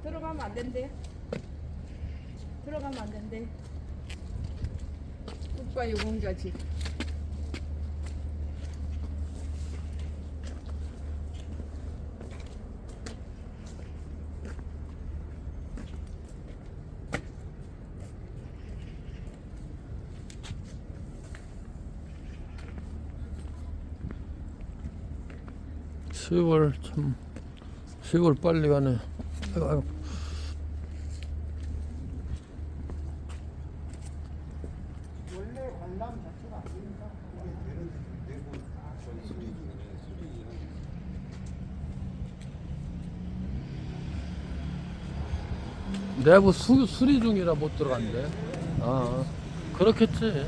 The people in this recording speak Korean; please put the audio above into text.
들어가면 안 된대. 들어가면 안 된대. 국가유공자지. 세월 참 세월 빨리 가네. 아이고. 원래 관람 자체가 아니니까 내부 수리 중이라 못 들어간대. 아, 그렇겠지.